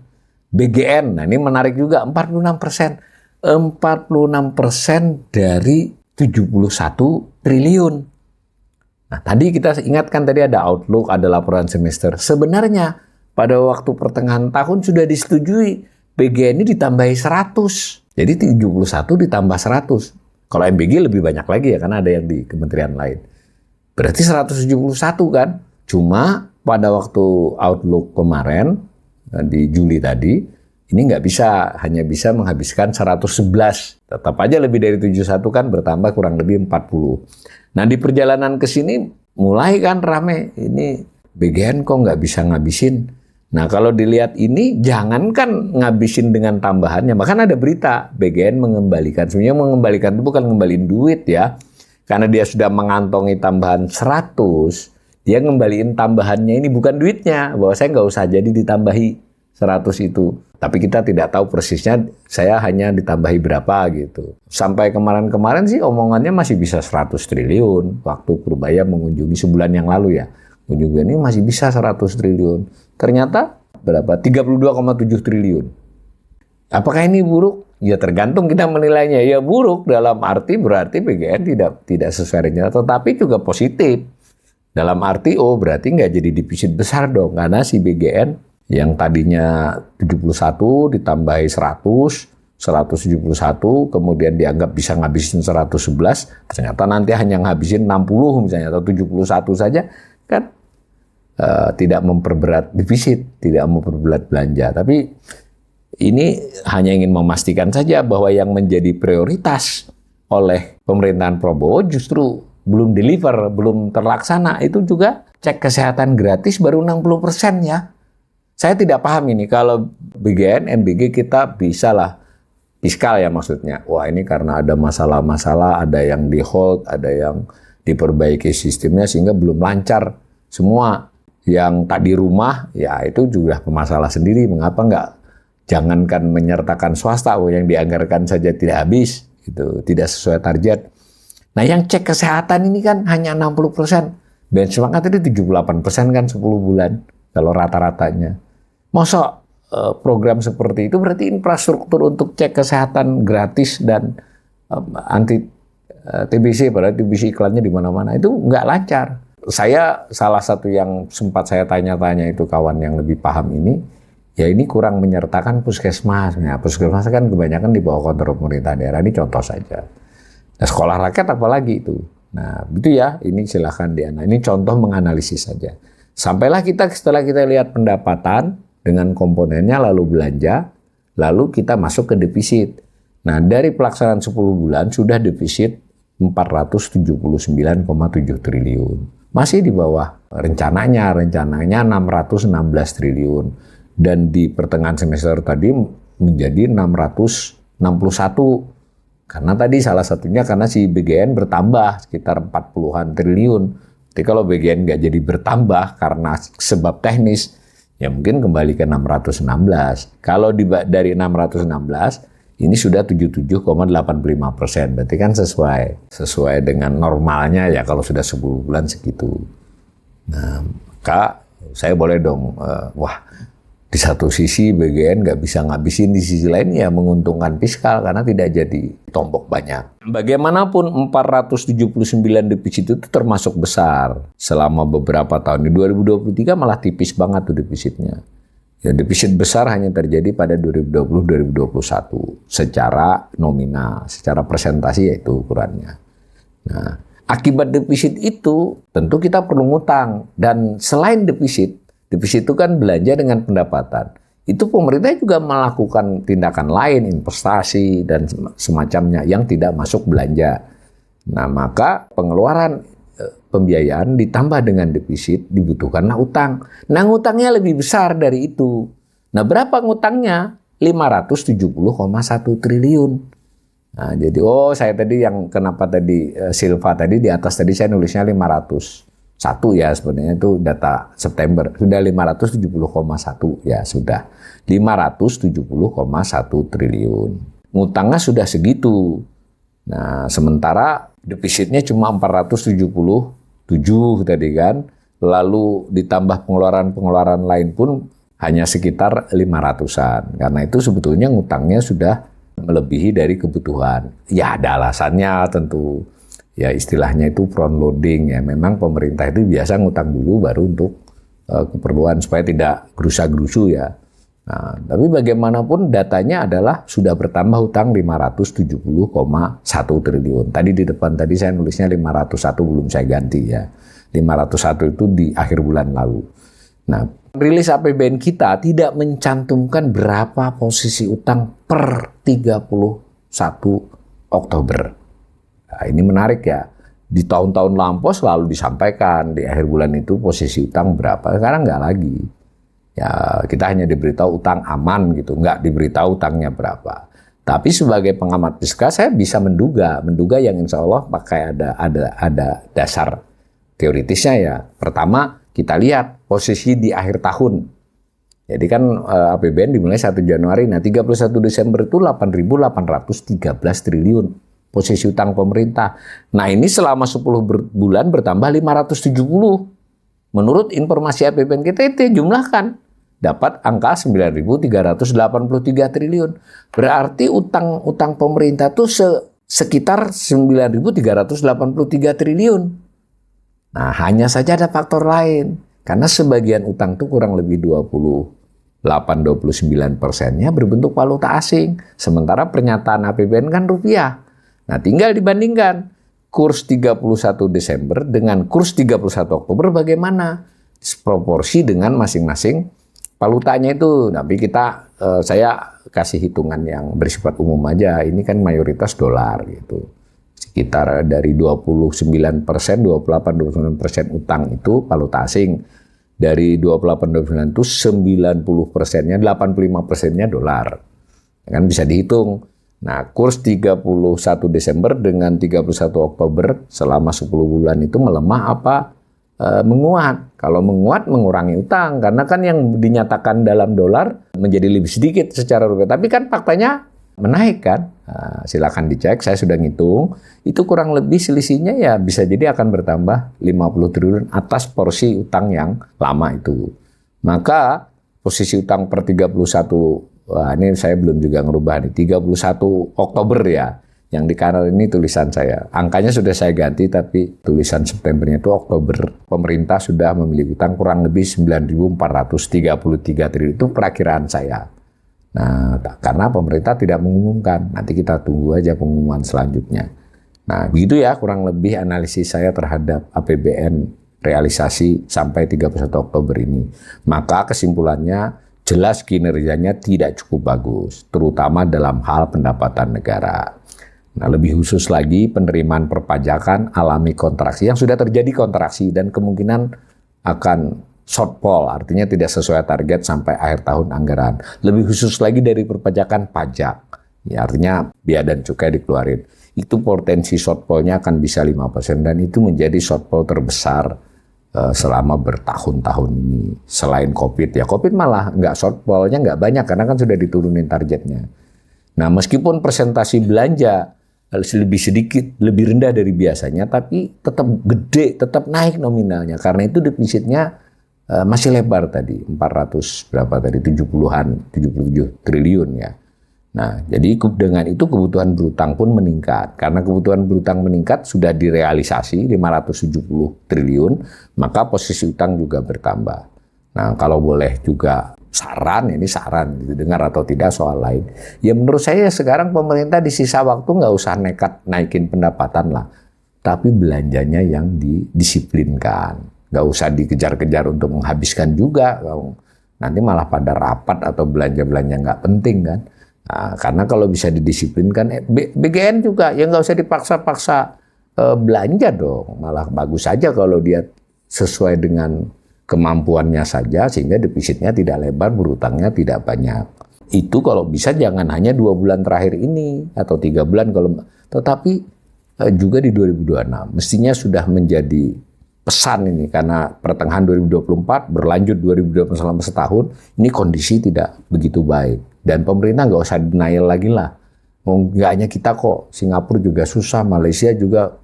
BGN, nah ini menarik juga, 46%. 46% dari 71 triliun. Nah, tadi kita ingatkan tadi ada outlook, ada laporan semester. Sebenarnya pada waktu pertengahan tahun sudah disetujui BGN ini ditambahi 100. Jadi 71 ditambah 100. Kalau MBG lebih banyak lagi ya, karena ada yang di kementerian lain. Berarti 171 kan? Cuma pada waktu outlook kemarin, di Juli tadi, ini nggak bisa, hanya bisa menghabiskan 111. Tetap aja lebih dari 71 kan, bertambah kurang lebih 40. Nah, di perjalanan ke sini mulai kan rame, ini BGN kok nggak bisa ngabisin. Nah, kalau dilihat ini, jangankan ngabisin dengan tambahannya. Bahkan ada berita, BGN mengembalikan. Sebenarnya mengembalikan itu bukan ngembaliin duit ya. Karena dia sudah mengantongi tambahan 100, dia ngembaliin tambahannya ini bukan duitnya. Bahwa saya nggak usah jadi ditambahi 100 itu. Tapi kita tidak tahu persisnya, saya hanya ditambahi berapa gitu. Sampai kemarin-kemarin sih omongannya masih bisa 100 triliun. Waktu Purbaya mengunjungi sebulan yang lalu ya. Kunjungan ini masih bisa 100 triliun. Ternyata berapa? 32,7 triliun. Apakah ini buruk? Ya tergantung kita menilainya. Ya buruk dalam arti berarti BGN tidak sesuai rencana. Tetapi juga positif. Dalam arti berarti nggak jadi defisit besar dong. Karena si BGN yang tadinya 71 ditambahi 100, 171, kemudian dianggap bisa ngabisin 111, ternyata nanti hanya ngabisin 60 misalnya, atau 71 saja, kan tidak memperberat defisit, tidak memperberat belanja. Tapi ini hanya ingin memastikan saja bahwa yang menjadi prioritas oleh pemerintahan Prabowo justru belum deliver, belum terlaksana. Itu juga cek kesehatan gratis baru 60% ya. Saya tidak paham ini, kalau BGN, MBG kita bisa lah, fiskal ya maksudnya. Wah ini karena ada masalah-masalah, ada yang di hold, ada yang diperbaiki sistemnya sehingga belum lancar semua. Yang tadi rumah, ya itu juga masalah sendiri. Mengapa nggak jangankan menyertakan swasta, yang dianggarkan saja tidak habis, gitu, tidak sesuai target. Nah yang cek kesehatan ini kan hanya 60%. Benchmark tadi 78% kan 10 bulan, kalau rata-ratanya. Masa program seperti itu berarti infrastruktur untuk cek kesehatan gratis dan anti TBC, padahal TBC iklannya di mana-mana, itu nggak lancar. Saya salah satu yang sempat saya tanya-tanya itu kawan yang lebih paham ini, ya ini kurang menyertakan puskesmas. Nah, puskesmas kan kebanyakan di bawah kontrol pemerintah daerah, ini contoh saja. Nah, sekolah rakyat apalagi itu. Nah, itu ya, ini silahkan Diana. Ini contoh menganalisis saja. Sampailah kita setelah kita lihat pendapatan dengan komponennya, lalu belanja, lalu kita masuk ke defisit. Nah, dari pelaksanaan 10 bulan sudah defisit 479,7 triliun. Masih di bawah rencananya 616 triliun. Dan di pertengahan semester tadi menjadi 661. Karena tadi salah satunya karena si BGN bertambah sekitar 40-an triliun. Jadi kalau BGN nggak jadi bertambah karena sebab teknis, ya mungkin kembali ke 616. Kalau dari 616, ini sudah 77,85%. Berarti kan sesuai dengan normalnya ya kalau sudah 10 bulan segitu. Nah, maka saya boleh dong, di satu sisi BGN nggak bisa ngabisin, di sisi lain ya menguntungkan fiskal karena tidak jadi tombok banyak. Bagaimanapun 479 defisit itu termasuk besar selama beberapa tahun. Di 2023 malah tipis banget tuh defisitnya. Ya, defisit besar hanya terjadi pada 2020-2021 secara nominal, secara presentasi yaitu ukurannya. Nah, akibat defisit itu tentu kita perlu ngutang, dan selain defisit itu kan belanja dengan pendapatan. Itu pemerintah juga melakukan tindakan lain, investasi dan semacamnya yang tidak masuk belanja. Nah, maka pengeluaran pembiayaan ditambah dengan defisit dibutuhkanlah utang. Nah, ngutangnya lebih besar dari itu. Nah, berapa ngutangnya? 570,1 triliun. Nah, jadi saya tadi yang kenapa tadi Silva tadi di atas tadi saya nulisnya 501 ya, sebenarnya itu data September. Sudah 570,1 ya, sudah 570,1 triliun. Ngutangnya sudah segitu. Nah, sementara defisitnya cuma 477 tadi kan. Lalu ditambah pengeluaran lain pun hanya sekitar 500-an. Karena itu sebetulnya ngutangnya sudah melebihi dari kebutuhan. Ya ada alasannya tentu. Ya istilahnya itu front loading ya. Memang pemerintah itu biasa ngutang dulu baru untuk keperluan supaya tidak gerusa-gerusu ya. Nah, tapi bagaimanapun datanya adalah sudah bertambah hutang 570,1 triliun. Tadi di depan tadi saya nulisnya 501 belum saya ganti ya. 501 itu di akhir bulan lalu. Nah, rilis APBN kita tidak mencantumkan berapa posisi utang per 31 Oktober. Nah, ini menarik ya. Di tahun-tahun lampau selalu disampaikan di akhir bulan itu posisi utang berapa. Sekarang nggak lagi. Ya, kita hanya diberitahu utang aman gitu, nggak diberitahu utangnya berapa. Tapi sebagai pengamat fiskal saya bisa menduga yang insya Allah pakai ada dasar teoritisnya ya. Pertama, kita lihat posisi di akhir tahun. Jadi kan APBN dimulai 1 Januari, nah 31 Desember itu 8.813 triliun posisi utang pemerintah. Nah ini selama 10 bulan bertambah 570. Menurut informasi APBN kita itu jumlahkan. Dapat angka 9.383 triliun. Berarti utang pemerintah itu sekitar 9.383 triliun. Nah, hanya saja ada faktor lain. Karena sebagian utang itu kurang lebih 28-29%-nya berbentuk valuta asing. Sementara pernyataan APBN kan rupiah. Nah, tinggal dibandingkan kurs 31 Desember dengan kurs 31 Oktober bagaimana? Proporsi dengan masing-masing valutanya itu. Tapi saya kasih hitungan yang bersifat umum aja. Ini kan mayoritas dolar gitu. Sekitar dari 29%, 28-29% utang itu valuta asing. Dari 28-29% itu 90%-nya, 85%-nya dolar. Kan bisa dihitung. Nah, kurs 31 Desember dengan 31 Oktober selama 10 bulan itu melemah apa menguat? Kalau menguat mengurangi utang karena kan yang dinyatakan dalam dolar menjadi lebih sedikit secara rupiah. Tapi kan faktanya menaik kan? Nah, silakan dicek, saya sudah ngitung. Itu kurang lebih selisihnya ya bisa jadi akan bertambah 50 triliun atas porsi utang yang lama itu. Maka posisi utang per 31 wah, ini saya belum juga ngerubah nih. 31 Oktober ya. Yang di kanan ini tulisan saya. Angkanya sudah saya ganti, tapi tulisan Septembernya itu Oktober. Pemerintah sudah memiliki utang kurang lebih 9.433 triliun. Itu perakiraan saya. Nah, karena pemerintah tidak mengumumkan. Nanti kita tunggu aja pengumuman selanjutnya. Nah, begitu ya kurang lebih analisis saya terhadap APBN realisasi sampai 31 Oktober ini. Maka kesimpulannya, jelas kinerjanya tidak cukup bagus, terutama dalam hal pendapatan negara. Nah, lebih khusus lagi penerimaan perpajakan alami kontraksi yang sudah terjadi kontraksi dan kemungkinan akan shortfall, artinya tidak sesuai target sampai akhir tahun anggaran. Lebih khusus lagi dari perpajakan pajak, ya artinya biaya dan cukai dikeluarin. Itu potensi shortfall-nya akan bisa 5% dan itu menjadi shortfall terbesar selama bertahun-tahun ini. Selain COVID ya, COVID malah nggak shortfall-nya nggak banyak karena kan sudah diturunin targetnya. Nah meskipun presentasi belanja lebih sedikit, lebih rendah dari biasanya, tapi tetap gede, tetap naik nominalnya. Karena itu defisitnya masih lebar tadi, 400 berapa tadi, 77 triliun ya. Nah, jadi dengan itu kebutuhan berutang pun meningkat. Karena kebutuhan berutang meningkat sudah direalisasi 570 triliun, maka posisi utang juga bertambah. Nah, kalau boleh juga saran, ini saran, didengar atau tidak soal lain. Ya menurut saya sekarang pemerintah di sisa waktu nggak usah nekat naikin pendapatan lah. Tapi belanjanya yang didisiplinkan. Nggak usah dikejar-kejar untuk menghabiskan juga. Nanti malah pada rapat atau belanja-belanja nggak penting kan. Nah, karena kalau bisa didisiplinkan, BGN juga ya nggak usah dipaksa-paksa belanja dong. Malah bagus saja kalau dia sesuai dengan kemampuannya saja sehingga defisitnya tidak lebar, berutangnya tidak banyak. Itu kalau bisa jangan hanya 2 bulan terakhir ini atau 3 bulan tetapi juga di 2026 mestinya sudah menjadi pesan ini karena pertengahan 2024 berlanjut 2020 selama setahun ini kondisi tidak begitu baik dan pemerintah nggak usah denial lagi lah. Nggak hanya kita kok, Singapura juga susah, Malaysia juga,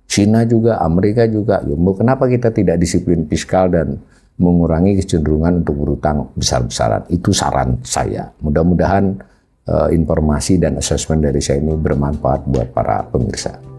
Cina juga, Amerika juga. Ya, kenapa kita tidak disiplin fiskal dan mengurangi kecenderungan untuk berutang besar-besaran. Itu saran saya. Mudah-mudahan informasi dan asesmen dari saya ini bermanfaat buat para pemirsa.